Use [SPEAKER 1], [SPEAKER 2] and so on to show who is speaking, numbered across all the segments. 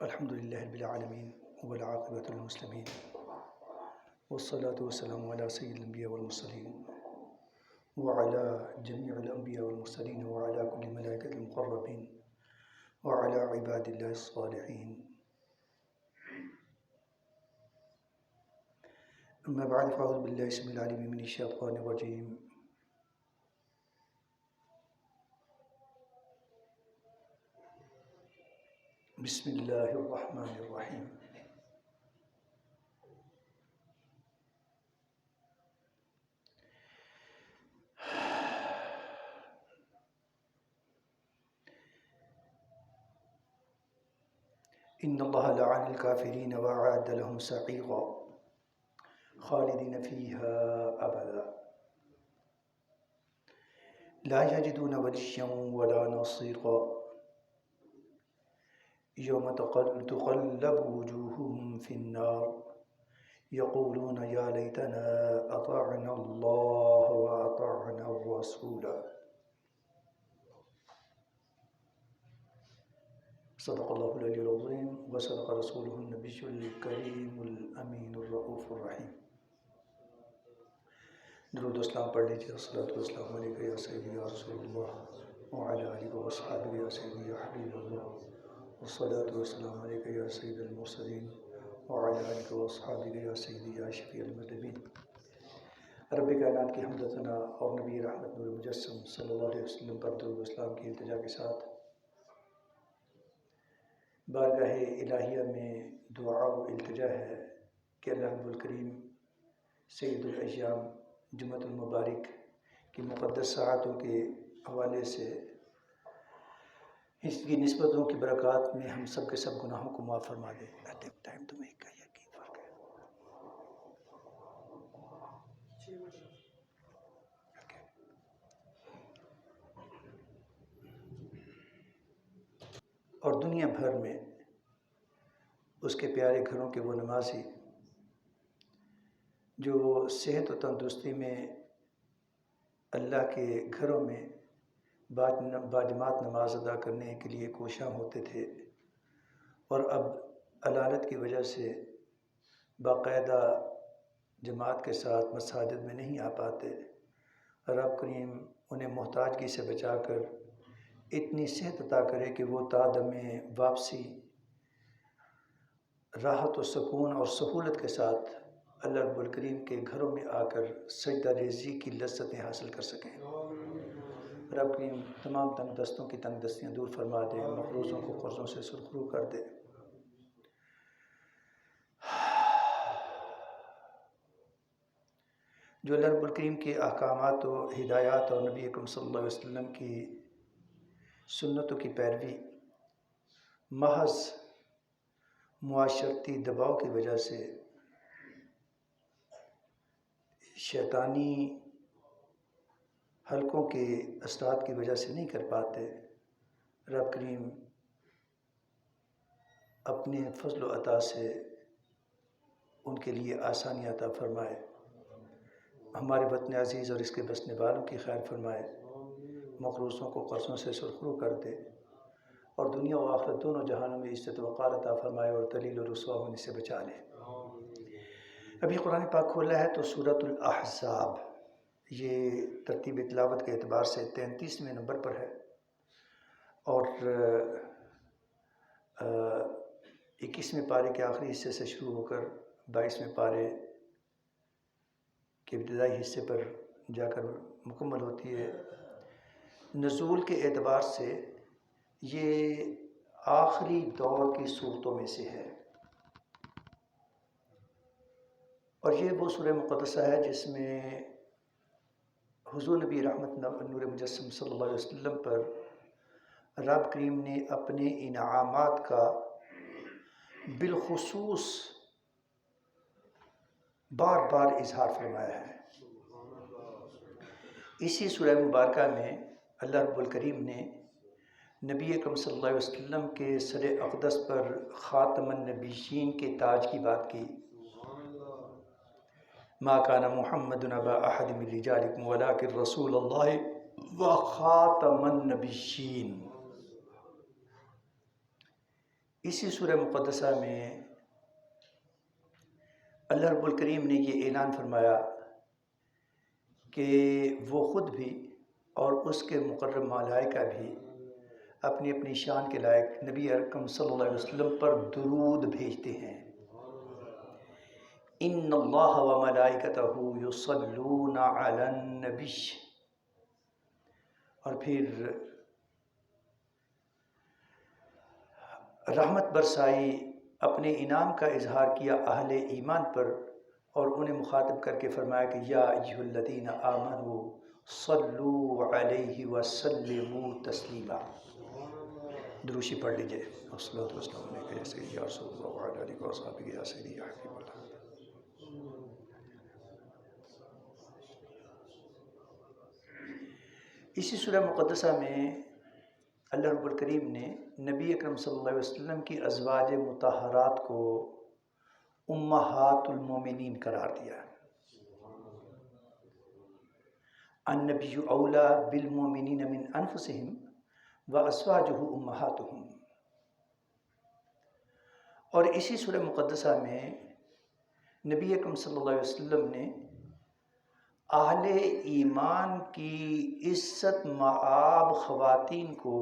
[SPEAKER 1] الحمد لله رب العالمين والعاقبة للمسلمين والصلاة والسلام على سيد الأنبياء والمرسلين وعلى جميع الأنبياء والمرسلين وعلى كل ملائكة المقربين وعلى عباد الله الصالحين. أما بعد فأعوذ بالله السميع العليم من الشيطان الرجيم. بسم الله الرحمن الرحيم. إن الله لعن الكافرين وأعد لهم سعيرا خالدين فيها أبدا لا يجدون وليا ولا نصيرا يوم تقلب وجوههم في النار يقولون يا ليتنا أطعنا الله وأطعنا الرسول. صدق الله العلي العظيم وصدق رسوله النبي الكريم الأمين الرؤوف الرحيم. درود و اسلام پڑھ لیجیے. الصلاۃ والسلام علیک یا سیدی یا رسول اللہ وعلی آلہ وصحبہ یا سیدی یا حبیب اللہ. والصلاۃ والسلام علیک یا سید المرسلین وعلی آلہ وصحبہ یا سیدی یا شفیع المذنبین. رب کائنات کی حمد و ثنا اور نبی رحمت نور مجسم صلی اللہ علیہ وسلم پر درود و اسلام کی التجا کے ساتھ بارگاہ الہیہ میں دعا و التجا ہے کہ اللہ رب الکریم سید الایام جمعۃ المبارک کی مقدس ساعتوں کے حوالے سے اس کی نسبتوں کی برکات میں ہم سب کے سب گناہوں کو معاف فرما دے. ٹائم تو میں کا یقین فرق ہے. اور دنیا بھر میں اس کے پیارے گھروں کے وہ نمازی جو صحت و تندرستی میں اللہ کے گھروں میں باجماعت نماز ادا کرنے کے لیے کوشاں ہوتے تھے اور اب علالت کی وجہ سے باقاعدہ جماعت کے ساتھ مساجد میں نہیں آ پاتے. رب کریم انہیں محتاجگی سے بچا کر اتنی صحت عطا کرے کہ وہ تا دم واپسی راحت و سکون اور سہولت کے ساتھ اللہ رب الکریم کے گھروں میں آ کر سجدہ ریزی کی لذتیں حاصل کر سکیں. رب کریم تمام تنگ دستوں کی تنگ دستیاں دور فرما دے، مقروضوں کو قرضوں سے سرخرو کر دے. جو اللہ رب الکریم کے احکامات و ہدایات اور نبی اکرم صلی اللہ علیہ وسلم کی سنتوں کی پیروی محض معاشرتی دباؤ کی وجہ سے شیطانی حلقوں کے اثرات کی وجہ سے نہیں کر پاتے، رب کریم اپنے فضل و عطا سے ان کے لیے آسانی عطا فرمائے. ہمارے وطن عزیز اور اس کے بسنے والوں کی خیر فرمائے، مقروضوں کو قرضوں سے سرخرو کر دے اور دنیا و آخرت دونوں جہانوں میں عزت و وقار عطا فرمائے اور ذلیل و رسوا ہونے سے بچا لے. ابھی قرآن پاک کھولا ہے تو سورۃ الاحزاب یہ ترتیب تلاوت کے اعتبار سے 33ویں نمبر پر ہے اور 21ویں پارے کے آخری حصے سے شروع ہو کر 22ویں پارے کے ابتدائی حصے پر جا کر مکمل ہوتی ہے. نزول کے اعتبار سے یہ آخری دور کی صورتوں میں سے ہے اور یہ وہ سورہ مقدسہ ہے جس میں حضور نبی رحمت نور مجسم صلی اللہ علیہ وسلم پر رب کریم نے اپنے انعامات کا بالخصوص بار بار اظہار فرمایا ہے. اسی سورہ مبارکہ میں اللہ رب الکریم نے نبی اکرم صلی اللہ علیہ وسلم کے سر اقدس پر خاتم النبیین کے تاج کی بات کی. ما کان محمد ابا احد من رجالکم ولکن رسول اللہ و خاتم النبیین. اسی سورہ مقدسہ میں اللہ رب الکریم نے یہ اعلان فرمایا کہ وہ خود بھی اور اس کے مقرب ملائکہ بھی اپنی اپنی شان کے لائق نبی اکرم صلی اللہ علیہ وسلم پر درود بھیجتے ہیں۔ ان اللہ و ملائکتہ یصلون علی النبی، اور پھر رحمت برسائی، اپنے انعام کا اظہار کیا اہل ایمان پر، اور انہیں مخاطب کر کے فرمایا کہ یا ایھا الذین آمنوا صلوا علیہ وسلموا تسلیما۔ دروشی پڑھ لیجئے۔ والصلاۃ والسلام علیک یا سیدی یا رسول اللہ وعلی آلہ وصحبہ یا سیدی یا حبیب اللہ۔ اسی سورہ مقدسہ میں اللہ رب الکریم نے نبی اکرم صلی اللہ علیہ وسلم کی ازواج مطہرات کو امہات المومنین قرار دیا۔ النبی اولی بالمومنین من انفسہم وازواجہ امہاتہم۔ اور اسی سورہ مقدسہ میں نبی اکرم صلی اللہ علیہ وسلم نے اہل ایمان کی عزت مآب خواتین کو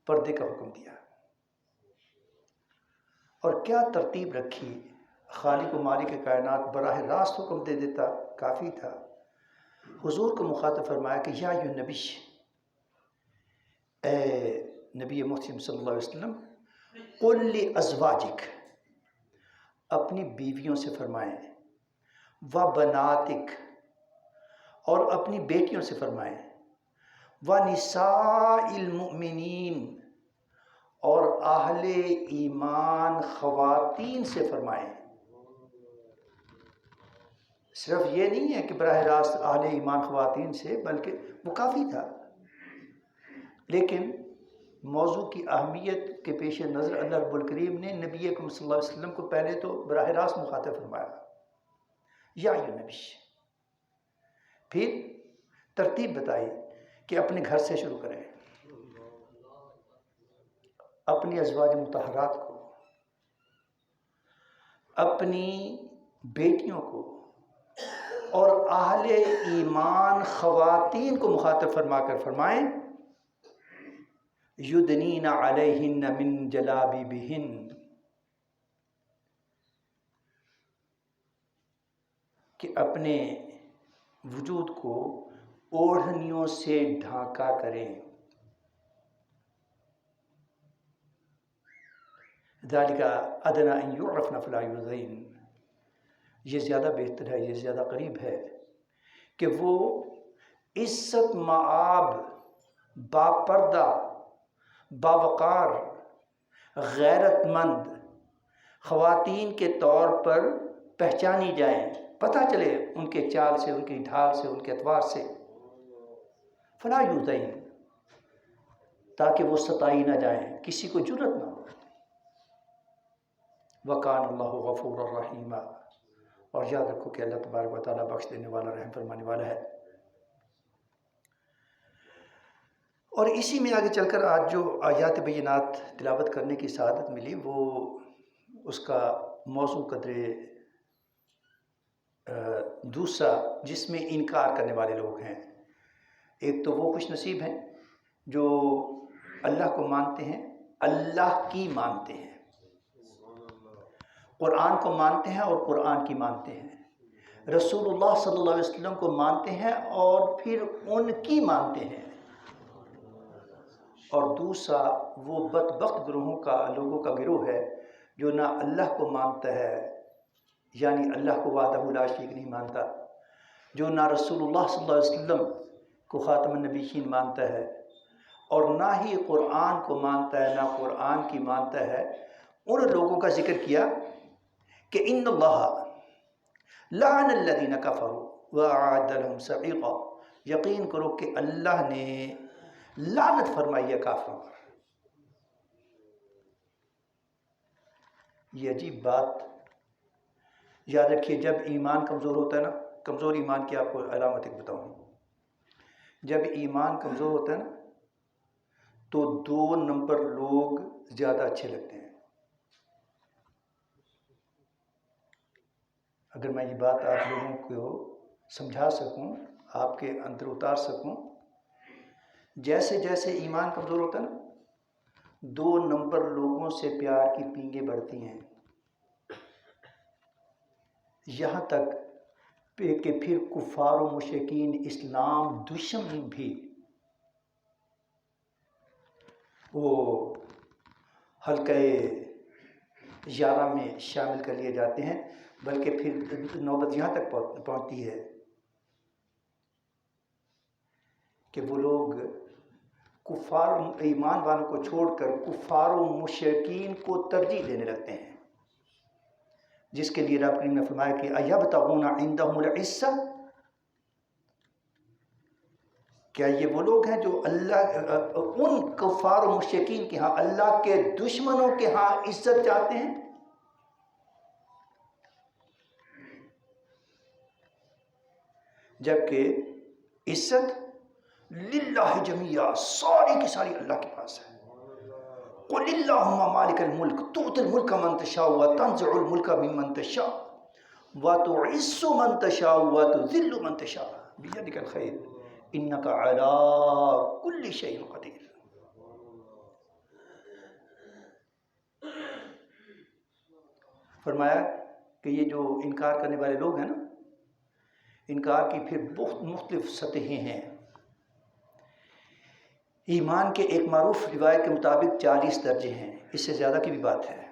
[SPEAKER 1] پردے کا حکم دیا، اور کیا ترتیب رکھی۔ خالق و مالک کائنات براہ راست حکم دے دیتا کافی تھا، حضور کو مخاطب فرمایا کہ یا ایھا النبی، اے نبی محترم صلی اللہ علیہ وسلم، قل لازواجک، اپنی بیویوں سے فرمائیں، وبناتک، اور اپنی بیٹیوں سے فرمائیں، ونساء المؤمنین، اور اہل ایمان خواتین سے فرمائیں۔ صرف یہ نہیں ہے کہ براہ راست اہل ایمان خواتین سے، بلکہ وہ کافی تھا، لیکن موضوع کی اہمیت کے پیش نظر اللہ رب الکریم نے نبی اکرم صلی اللہ علیہ وسلم کو پہلے تو براہ راست مخاطب فرمایا، یا ایھا النبی، پھر ترتیب بتائی کہ اپنے گھر سے شروع کریں، اپنی ازواج مطہرات کو، اپنی بیٹیوں کو، اور اہل ایمان خواتین کو مخاطب فرما کر فرمائیں یدنین علیہن من جلابیبہن، کہ اپنے وجود کو اوڑھنیوں سے ڈھانکا کریں۔ ذالک ادنی ان یعرفن فلا یؤذین، یہ زیادہ بہتر ہے، یہ زیادہ قریب ہے کہ وہ عزت مآب، باپردہ، باوقار، غیرت مند خواتین کے طور پر پہچانی جائیں، پتہ چلے ان کے چال سے، ان کی ڈھال سے، ان کے اطوار سے، فلا یؤذین، تاکہ وہ ستائی نہ جائیں، کسی کو جرأت نہ ہو۔ وکان اللہ غفورا رحیما، اور یاد رکھو کہ اللہ تبارک و تعالیٰ بخش دینے والا، رحم فرمانے والا ہے۔ اور اسی میں آگے چل کر آج جو آیات بینات تلاوت کرنے کی سعادت ملی، وہ اس کا موضوع قدرے دوسرا جس میں انکار کرنے والے لوگ ہیں۔ ایک تو وہ خوش نصیب ہیں جو اللہ کو مانتے ہیں، اللہ کی مانتے ہیں، قرآن کو مانتے ہیں اور قرآن کی مانتے ہیں، رسول اللہ صلی اللہ علیہ وسلم کو مانتے ہیں اور پھر ان کی مانتے ہیں۔ اور دوسرا وہ بدبخت لوگوں کا گروہ ہے جو نہ اللہ کو مانتا ہے، یعنی اللہ کو وحدہ لا شریک نہیں مانتا، جو نہ رسول اللہ صلی اللہ علیہ وسلم کو خاتم النبیین مانتا ہے، اور نہ ہی قرآن کو مانتا ہے، نہ قرآن کی مانتا ہے۔ ان لوگوں کا ذکر کیا کہ ان اللہ لعن الذین کفروا واعد لهم سعیرا، یقین کرو کہ اللہ نے لعنت فرمائی ہے کافروں پر۔ یہ عجیب بات، یاد رکھیے جب ایمان کمزور ہوتا ہے نا، کمزور ایمان کی آپ کو علامت ایک بتاؤں، جب ایمان کمزور ہوتا ہے نا تو 2 نمبر لوگ زیادہ اچھے لگتے ہیں۔ اگر میں یہ بات آپ لوگوں کو سمجھا سکوں، آپ کے اندر اتار سکوں، جیسے جیسے ایمان کمزور ہوتا ہے نا، 2 نمبر لوگوں سے پیار کی پینگیں بڑھتی ہیں، یہاں تک کہ پھر کفار و مشرکین، اسلام دشمن بھی وہ حلقہ یارہ میں شامل کر لیے جاتے ہیں، بلکہ پھر نوبت یہاں تک پہنچتی ہے کہ وہ لوگ کفار ایمان والوں کو چھوڑ کر کفار و مشرکین کو ترجیح دینے لگتے ہیں، جس کے لیے رب کریم نے فرمایا کہ ایبتغون عندہم العزہ، کیا یہ وہ لوگ ہیں جو ان کفار و مشرکین کے ہاں، اللہ کے دشمنوں کے ہاں عزت چاہتے ہیں؟ جبکہ عزت للہ جمیعا، ساری کی ساری اللہ کے پاس ہے۔ قل اللہم مالک الملک تؤتی الملک من تشاء وتنزع الملک ممن تشاء وتعز من تشاء وتذل من تشاء بیدک الخیر انک علی کل شیء قدیر۔ فرمایا کہ یہ جو انکار کرنے والے لوگ ہیں نا، انکار کی پھر بہت مختلف سطحیں ہیں۔ ایمان کے ایک معروف روایت کے مطابق 40 درجے ہیں، اس سے زیادہ کی بھی بات ہے،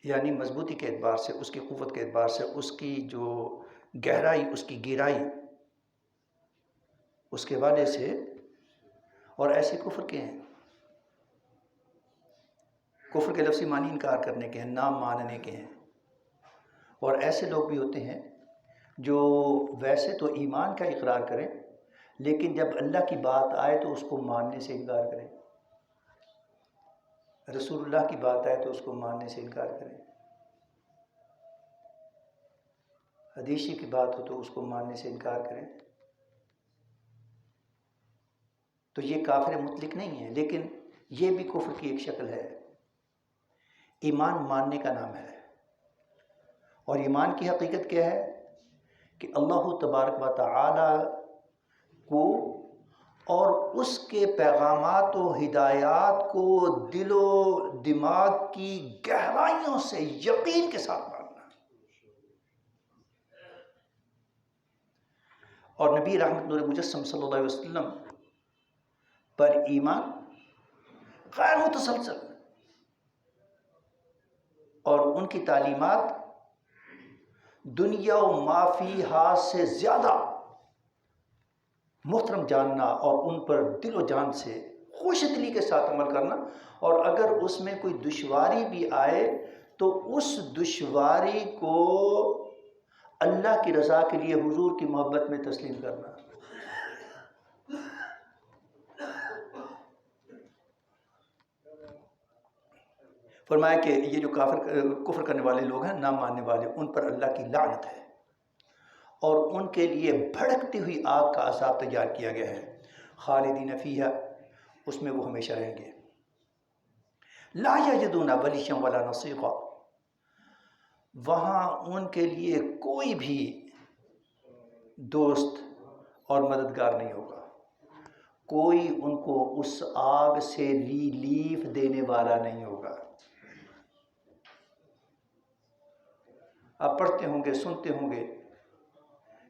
[SPEAKER 1] یعنی مضبوطی کے اعتبار سے، اس کی قوت کے اعتبار سے، اس کی جو گہرائی، اس کی گہرائی، اس کے حوالے سے۔ اور ایسے کفر کے ہیں، کفر کے لفظی معنی انکار کرنے کے ہیں، نہ ماننے کے ہیں۔ اور ایسے لوگ بھی ہوتے ہیں جو ویسے تو ایمان کا اقرار کریں، لیکن جب اللہ کی بات آئے تو اس کو ماننے سے انکار کریں، رسول اللہ کی بات آئے تو اس کو ماننے سے انکار کریں، حدیث کی بات ہو تو اس کو ماننے سے انکار کریں۔ تو یہ کافر مطلق نہیں ہے، لیکن یہ بھی کفر کی ایک شکل ہے۔ ایمان ماننے کا نام ہے، اور ایمان کی حقیقت کیا ہے کہ اللہ تبارک و تعالی کو اور اس کے پیغامات و ہدایات کو دل و دماغ کی گہرائیوں سے یقین کے ساتھ ماننا، اور نبی رحمت نور مجسم صلی اللہ علیہ وسلم پر ایمان غیر متسلسل، اور ان کی تعلیمات دنیا و ما فیہا سے زیادہ محترم جاننا، اور ان پر دل و جان سے خوش دلی کے ساتھ عمل کرنا، اور اگر اس میں کوئی دشواری بھی آئے تو اس دشواری کو اللہ کی رضا کے لیے حضور کی محبت میں تسلیم کرنا۔ فرمایا کہ یہ جو کفر کرنے والے لوگ ہیں، نہ ماننے والے، ان پر اللہ کی لعنت ہے، اور ان کے لیے بھڑکتی ہوئی آگ کا عذاب تیار کیا گیا ہے، خالدین فیہا، اس میں وہ ہمیشہ رہیں گے، لا یجدون ولییا ولا نصیرا، وہاں ان کے لیے کوئی بھی دوست اور مددگار نہیں ہوگا، کوئی ان کو اس آگ سے ریلیف دینے والا نہیں ہوگا۔ آپ پڑھتے ہوں گے، سنتے ہوں گے،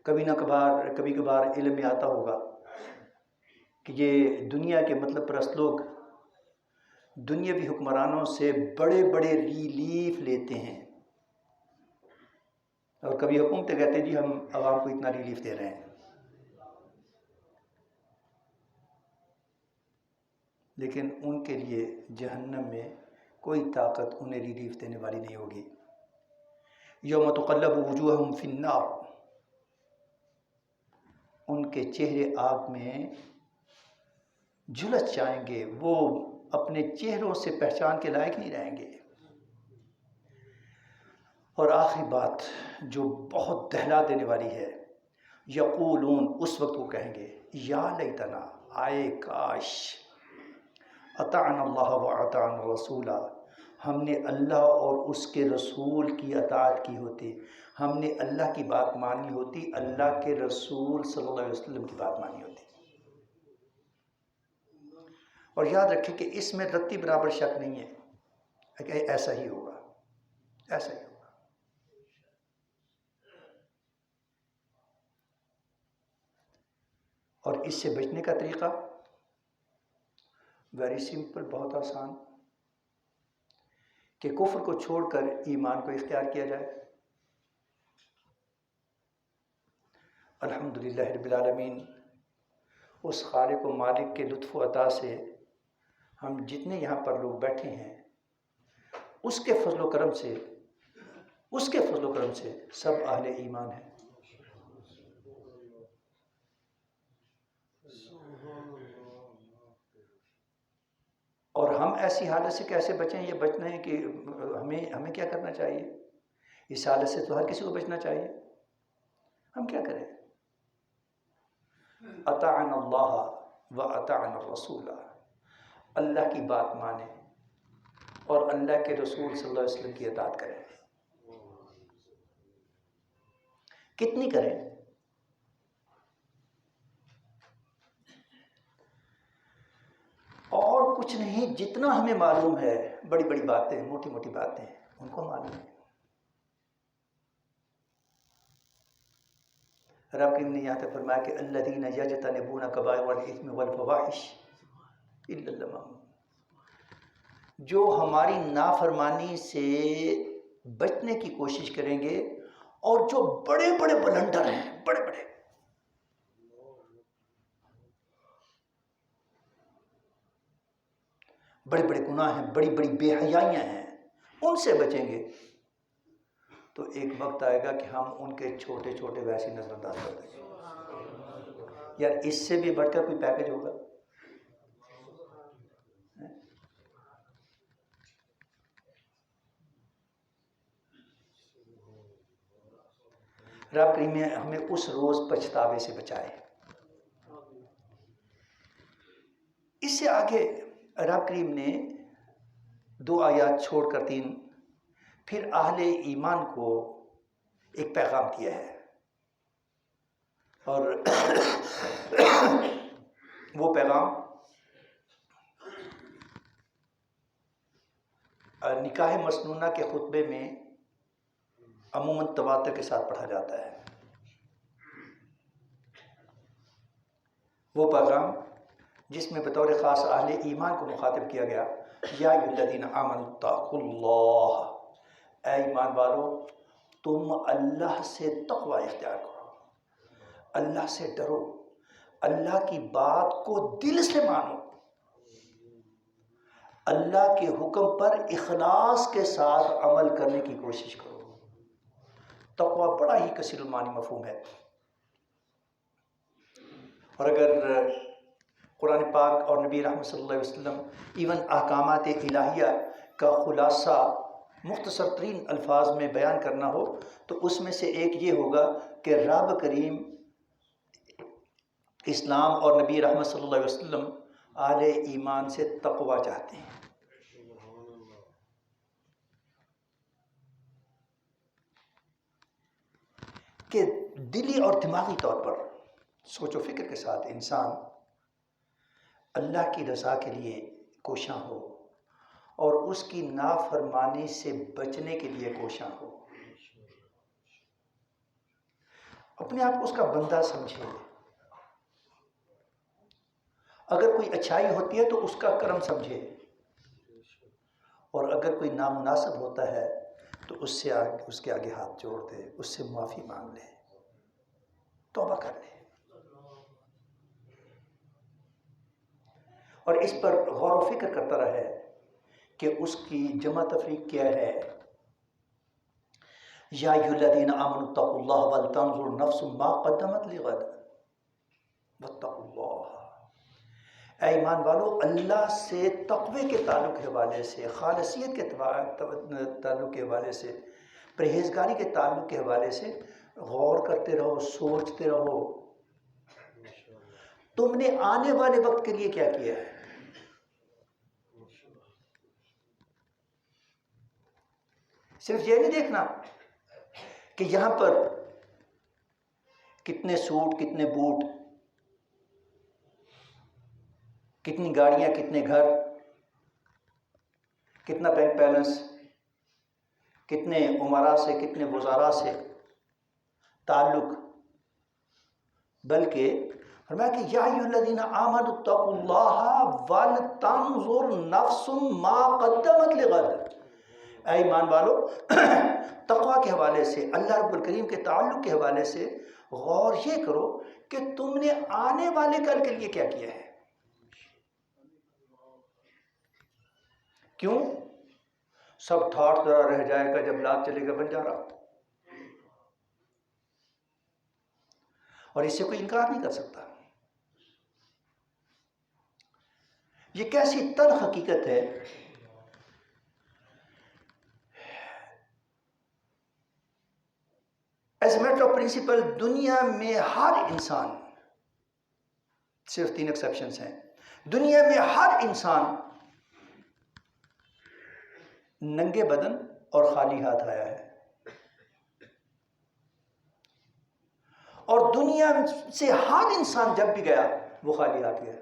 [SPEAKER 1] کبھی کبھار علم میں آتا ہوگا کہ یہ دنیا کے مطلب پرست لوگ دنیاوی حکمرانوں سے بڑے بڑے ریلیف لیتے ہیں، اور کبھی حکومتیں کہتے ہیں جی ہم عوام کو اتنا ریلیف دے رہے ہیں، لیکن ان کے لیے جہنم میں کوئی طاقت انہیں ریلیف دینے والی نہیں ہوگی۔ یوم تقلب وجوہہم فی النار، ان کے چہرے آگ میں جھلس جائیں گے، وہ اپنے چہروں سے پہچان کے لائق نہیں رہیں گے۔ اور آخری بات جو بہت دہلا دینے والی ہے، یقولون، اس وقت وہ کہیں گے، یا لیتنا، آئے کاش، اطعنا اللہ و اطعنا الرسول، ہم نے اللہ اور اس کے رسول کی اطاعت کی ہوتی، ہم نے اللہ کی بات مانی ہوتی، اللہ کے رسول صلی اللہ علیہ وسلم کی بات مانی ہوتی۔ اور یاد رکھیں کہ اس میں رتی برابر شک نہیں ہے کہ ایسا ہی ہوگا، ایسا ہی ہوگا۔ اور اس سے بچنے کا طریقہ ویری سمپل، بہت آسان، کہ کفر کو چھوڑ کر ایمان کو اختیار کیا جائے۔ الحمدللہ رب العالمین، اس خالق و مالک کے لطف و عطا سے ہم جتنے یہاں پر لوگ بیٹھے ہیں، اس کے فضل و کرم سے، اس کے فضل و کرم سے سب اہل ایمان ہیں۔ اور ہم ایسی حالت سے کیسے بچیں؟ یہ بچنا ہے کہ ہمیں کیا کرنا چاہیے؟ اس حالت سے تو ہر کسی کو بچنا چاہیے۔ ہم کیا کریں؟ اطعنا اللہ و اطعنا الرسول، اللہ کی بات مانیں اور اللہ کے رسول صلی اللہ علیہ وسلم کی اطاعت کریں۔ کتنی کریں؟ اور کچھ نہیں، جتنا ہمیں معلوم ہے، بڑی بڑی باتیں، موٹی موٹی باتیں ان کو معلوم ہے۔ رب کریم نے یہاں تک فرمایا کہ الذین یجتنبون کبائر الاثم والفواحش الا اللمم، جو ہماری نافرمانی سے بچنے کی کوشش کریں گے اور جو بڑے بڑے بلنڈر ہیں، بڑے بڑے گناہ ہیں، بڑی بڑی بے حیائیاں ہیں، ان سے بچیں گے، تو ایک وقت آئے گا کہ ہم ان کے چھوٹے چھوٹے ویسے نظر انداز کر دیں گے۔ یار اس سے بھی بڑھ کر کوئی پیکج ہوگا؟ رب کریم ہمیں اس روز پچھتاوے سے بچائے۔ اس سے آگے رب کریم نے 2 آیات چھوڑ کر 3 پھر اہل ایمان کو ایک پیغام دیا ہے، اور وہ پیغام نکاح مسنونہ کے خطبے میں عموماً تواتر کے ساتھ پڑھا جاتا ہے۔ وہ پیغام جس میں بطور خاص اہل ایمان کو مخاطب کیا گیا، یا ایھا الذین آمنوا اتقوا اللہ، اے ایمان والو تم اللہ سے تقوی اختیار کرو، اللہ سے ڈرو، اللہ کی بات کو دل سے مانو، اللہ کے حکم پر اخلاص کے ساتھ عمل کرنے کی کوشش کرو۔ تقوی بڑا ہی کثیر المعانی مفہوم ہے، اور اگر قرآن پاک اور نبی رحمت صلی اللہ علیہ وسلم ایون احکامات الہیہ کا خلاصہ مختصر ترین الفاظ میں بیان کرنا ہو تو اس میں سے ایک یہ ہوگا کہ رب کریم اسلام اور نبی رحمت صلی اللہ علیہ وسلم اہل ایمان سے تقوی چاہتے ہیں۔ کہ دلی اور دماغی طور پر سوچ و فکر کے ساتھ انسان اللہ کی رضا کے لیے کوشاں ہو اور اس کی نافرمانی سے بچنے کے لیے کوشاں ہو، اپنے آپ کو اس کا بندہ سمجھے۔ اگر کوئی اچھائی ہوتی ہے تو اس کا کرم سمجھے، اور اگر کوئی نامناسب ہوتا ہے تو اس کے آگے ہاتھ جوڑ دے، اس سے معافی مانگ لے، توبہ کر لے، اور اس پر غور و فکر کرتا رہے کہ اس کی جمع تفریق کیا ہے۔ یا ایھا الذین آمنوا اتقوا اللہ ولتنظر نفس ما قدمت لغد واتقوا اللہ، اے ایمان والو اللہ سے تقوی کے تعلق کے حوالے سے، خالصیت کے تعلق کے حوالے سے، پرہیزگاری کے تعلق کے حوالے سے غور کرتے رہو، سوچتے رہو تم نے آنے والے وقت کے لیے کیا کیا ہے. صرف یہ نہیں دیکھنا کہ یہاں پر کتنے سوٹ، کتنے بوٹ، کتنی گاڑیاں، کتنے گھر، کتنا بینک بیلنس، کتنے امراء سے، کتنے وزراء سے تعلق، بلکہ فرمایا کہ یا ایھا الذین آمنوا اتقوا اللہ ولتنظر نفس ما قدمت لغد. اے ایمان والو، تقویٰ کے حوالے سے، اللہ رب الکریم کے تعلق کے حوالے سے غور یہ کرو کہ تم نے آنے والے کل کے لیے کیا کیا ہے. کیوں؟ سب ٹھاٹھ ذرا رہ جائے گا جب لات چلے گا بنجارا. اور اس سے کوئی انکار نہیں کر سکتا. یہ کیسی تلخ حقیقت ہے. As a matter of principle دنیا میں ہر انسان، صرف 3 ایکسیپشنز ہیں، دنیا میں ہر انسان ننگے بدن اور خالی ہاتھ آیا ہے، اور دنیا سے ہر انسان جب بھی گیا وہ خالی ہاتھ گیا.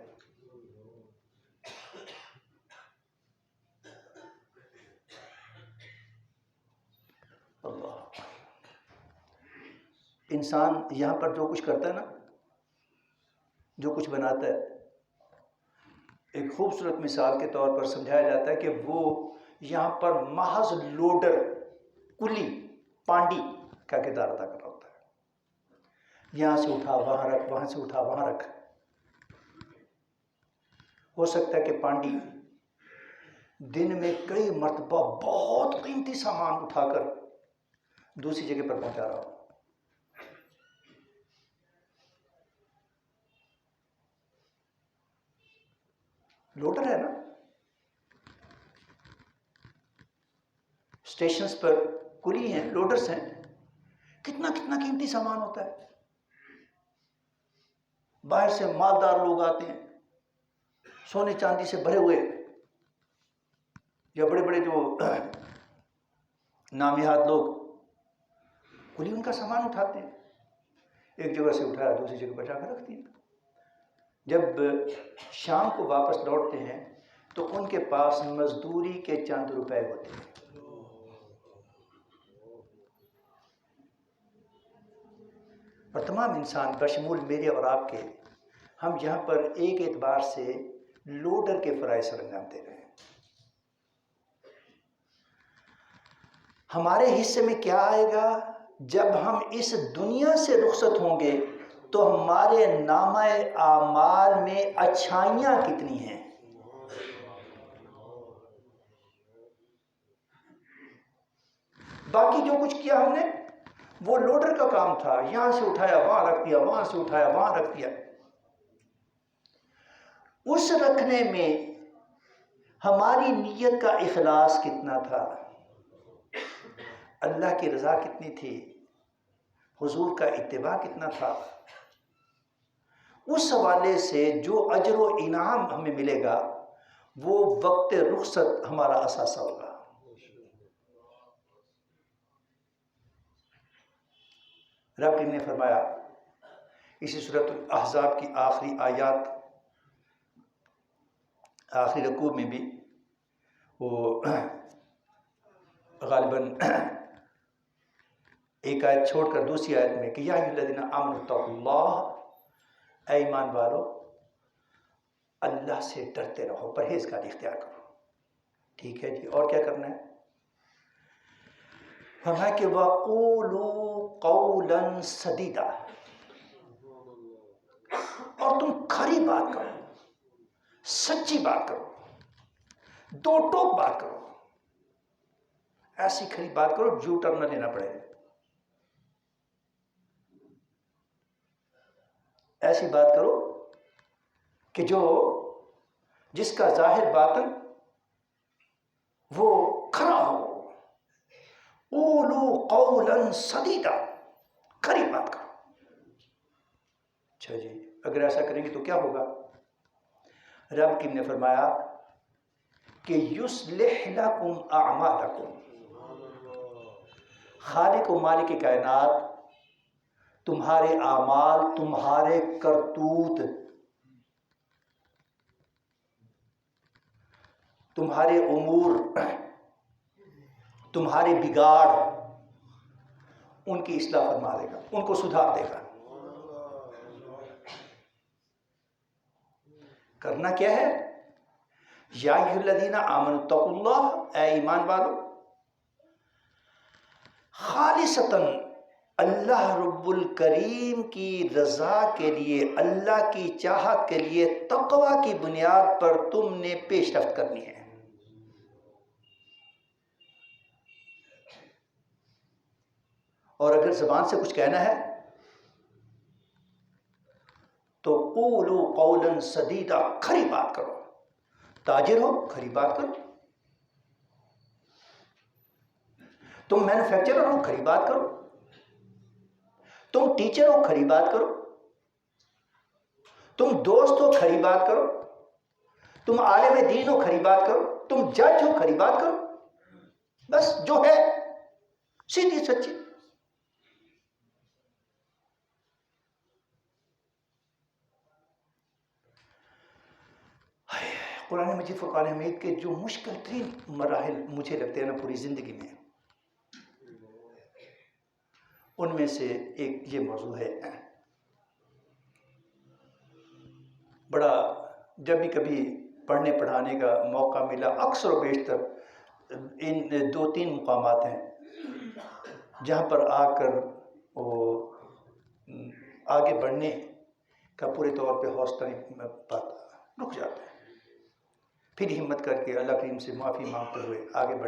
[SPEAKER 1] اللہ، انسان یہاں پر جو کچھ کرتا ہے نا، جو کچھ بناتا ہے، ایک خوبصورت مثال کے طور پر سمجھایا جاتا ہے کہ وہ یہاں پر محض لوڈر، کلی، پانڈی کا کردار ادا کر رہا ہوتا ہے. یہاں سے اٹھا وہاں رکھ، وہاں سے اٹھا وہاں رکھ. ہو سکتا ہے کہ پانڈی دن میں کئی مرتبہ بہت قیمتی سامان اٹھا کر دوسری جگہ پر پہنچا رہا ہو. لوڈر ہے نا. اسٹیشنز پر کلی ہیں، لوڈرز ہیں، کتنا کتنا قیمتی سامان ہوتا ہے. باہر سے مالدار لوگ آتے ہیں، سونے چاندی سے بھرے ہوئے، یا بڑے بڑے جو نامیات لوگ، کلی ان کا سامان اٹھاتے ہیں، ایک جگہ سے اٹھایا دوسری جگہ پر جا کر رکھتی ہیں. جب شام کو واپس لوٹتے ہیں تو ان کے پاس مزدوری کے چند روپے ہوتے ہیں. اور تمام انسان بشمول میرے اور آپ کے، ہم یہاں پر ایک اعتبار سے لوڈر کے فرائض سر انجام دے رہے ہیں. ہمارے حصے میں کیا آئے گا جب ہم اس دنیا سے رخصت ہوں گے؟ تو ہمارے نامہ اعمال میں اچھائیاں کتنی ہیں. باقی جو کچھ کیا ہم نے وہ لوڈر کا کام تھا، یہاں سے اٹھایا وہاں رکھ دیا، وہاں سے اٹھایا وہاں رکھ دیا. اس رکھنے میں ہماری نیت کا اخلاص کتنا تھا، اللہ کی رضا کتنی تھی، حضور کا اتباع کتنا تھا. اس حوالے سے جو اجر و انعام ہمیں ملے گا وہ وقت رخصت ہمارا اثاثہ ہوگا. رب نے فرمایا اسی سورۃ الاحزاب کی آخری آیات، آخری رکوع میں بھی، وہ غالباً ایک آیت چھوڑ کر دوسری آیت میں کہ یا ایھا الذین آمنوا اتقوا اللہ، اے ایمان والو اللہ سے ڈرتے رہو، پرہیزگاری اختیار کرو. ٹھیک ہے جی، اور کیا کرنا ہے؟ فرمایا کہ وَقُولُوا قَوْلًا سَدِيدًا، اور تم کھری بات کرو، سچی بات کرو، دو ٹوک بات کرو. ایسی کھری بات کرو جو ٹرن نہ لینا پڑے. ایسی بات کرو کہ جس کا ظاہر باطن وہ کھرا ہو. قولوا قولا سدیدا، کھری بات کرو. اچھا جی، اگر ایسا کریں گے تو کیا ہوگا؟ رب کریم نے فرمایا کہ یصلح لکم اعمالکم، خالق و مالک کائنات تمہارے اعمال، تمہارے کرتوت، تمہارے امور، تمہارے بگاڑ، ان کی اصلاح فرما دے گا، ان کو سدھار دے گا. کرنا کیا ہے؟ یا ایھا الذین آمنوا اتقوا اللہ، اے ایمان والو، خالصتاً اللہ رب الکریم کی رضا کے لیے، اللہ کی چاہت کے لیے، تقوی کی بنیاد پر تم نے پیش رفت کرنی ہے. اور اگر زبان سے کچھ کہنا ہے تو قولوا قولا سدیدا، کھری بات کرو. تاجر ہو، کھری بات کرو. تم مینوفیکچرر ہو، کھری بات کرو. تم ٹیچر ہو، کھری بات کرو. تم دوست ہو، کھری بات کرو. تم عالم دین ہو، کھری بات کرو. تم جج ہو، کھری بات کرو. بس جو ہے سیدھی سچی. قرآن مجید فرقان حمید کے جو مشکل ترین مراحل مجھے لگتے ہیں نا پوری زندگی میں، ان میں سے ایک یہ موضوع ہے. بڑا جب بھی کبھی پڑھنے پڑھانے کا موقع ملا، اکثر و بیشتر ان 2-3 مقامات ہیں جہاں پر آ کر وہ آگے بڑھنے کا پورے طور پہ حوصلہ نہیں پاتا، رک جاتا ہے. پھر ہمت کر کے اللہ کریم سے معافی مانگتے ہوئے آگے بڑھ